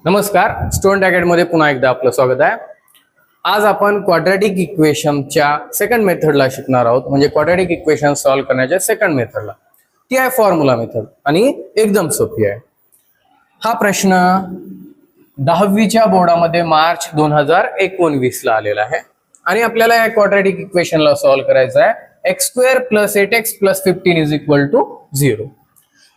नमस्कार, student academy मध्ये पुन्हा एकदा आपलं स्वागत आहे. आज आपण क्वाड्रॅटिक इक्वेशनच्या सेकंड मेथडला शिकणार आहोत. म्हणजे क्वाड्रॅटिक इक्वेशन सॉल्व्ह करण्याच्या सेकंड मेथडला. ती आहे फॉर्म्युला मेथड आणि एकदम सोपी आहे. हा प्रश्न 10वीच्या बोर्डामध्ये मार्च 2019 ला आलेला आहे आणि आपल्याला या क्वाड्रॅटिक इक्वेशनला सॉल्व्ह करायचं आहे. x² + 8x + 15 = 0.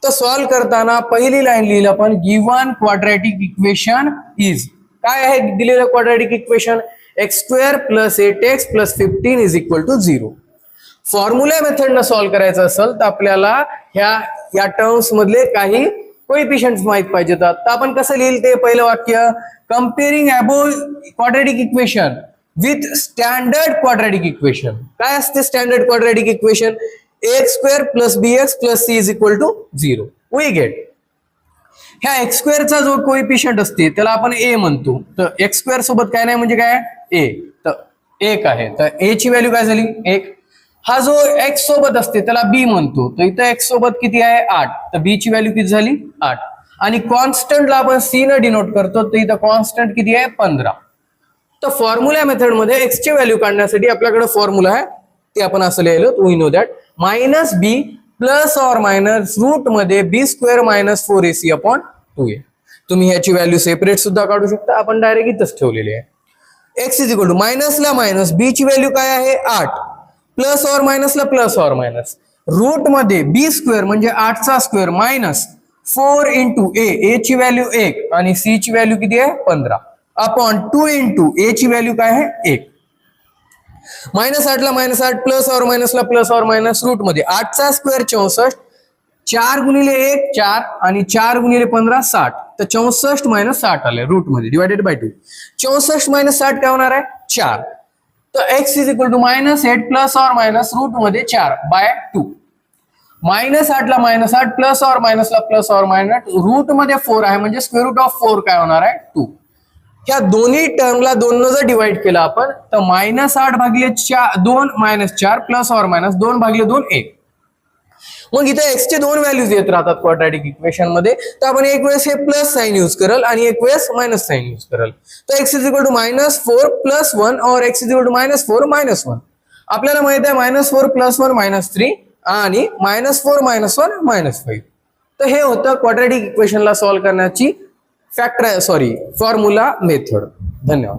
तर सॉल्व्ह करताना पहिली लाईन लिहिलं आपण, गिवन क्वाड्रॅटिक इक्वेशन इज. काय आहे दिलेलं quadratic equation? x² + 8x + 15 = 0. Formula मेथडनं सॉल्व्ह करायचं असेल तर आपल्याला या टर्म्स मधले काही कोएफिशियंट्स माहित पाहिजेत. तर आपण कसं लिहिलं ते पहिलं वाक्य, comparing above quadratic equation with standard quadratic equation. काय असते standard quadratic equation? ax² + bx + c = 0. We get ह्या x² चा जो कोएफिशियंट असते त्याला आपण a म्हणतो. तर x² सोबत काय नाही म्हणजे काय a, तर 1 आहे. तर a ची व्हॅल्यू काय झाली? 1. हा जो x सोबत असते त्याला b म्हणतो. तर इथं x सोबत किती आहे? 8. तर b ची व्हॅल्यू किती झाली? 8. आणि कॉन्स्टंटला आपण c न डिनोट करतो. तर इथं कॉन्स्टंट किती आहे? 15. तर फॉर्म्युला मेथड मध्ये x ची व्हॅल्यू काढण्यासाठी आपल्याकडे फॉर्म्युला आहे, ते आपण असं लिहिलं. We know that -b ± root मध्ये b² - 4ac/2a. तुम्ही ह्याची व्हॅल्यू सेपरेट सुद्धा काढू शकता. आपण डायरेक्ट इथंच ठेवलेली आहे. x = मायनसला मायनस, b ची व्हॅल्यू काय आहे? 8. ±ला +, रूट मध्ये b² म्हणजे 8चा स्क्वेअर मायनस 4 × a ची व्हॅल्यू 1 आणि c ची व्हॅल्यू किती आहे? 15 अपॉन 2 × a ची व्हॅल्यू काय आहे? 1. -8 ला -8 ±ला रूट मध्ये 8चा स्क्वेअर 64, 4 × 1 4 आणि 4 × 15 60. तर 64 - 60 आले रूट मध्ये डिवायडेड बाय 2. 64 - 60 काय होणार आहे? 4. तर x = -8 ± रूट मध्ये 4/2. -8 ला -8 ±ला रूट मध्ये 4 आहे म्हणजे √4 काय होणार आहे? 2. ह्या दोन्ही टर्मला 2 न जर डिवाइड केला आपण तर -8 भागिले 2 -4 ± 2 भागिले 2 1. मग इथे x चे दोन व्हॅल्यूज येत राहतात क्वाड्रॅटिक इक्वेशन मध्ये. तर आपण एक वेळेस हे प्लस साइन यूज करल आणि एक वेळेस मायनस साइन यूज करल. तर x = -4 + 1 और x = -4 - 1. आपल्याला माहित आहे -4 + 1 -3 आणि -4 - 1 -5. तर हे होतं क्वाड्रॅटिक इक्वेशनला सॉल्व्ह करण्याची फॉर्म्युला मेथड. धन्यवाद.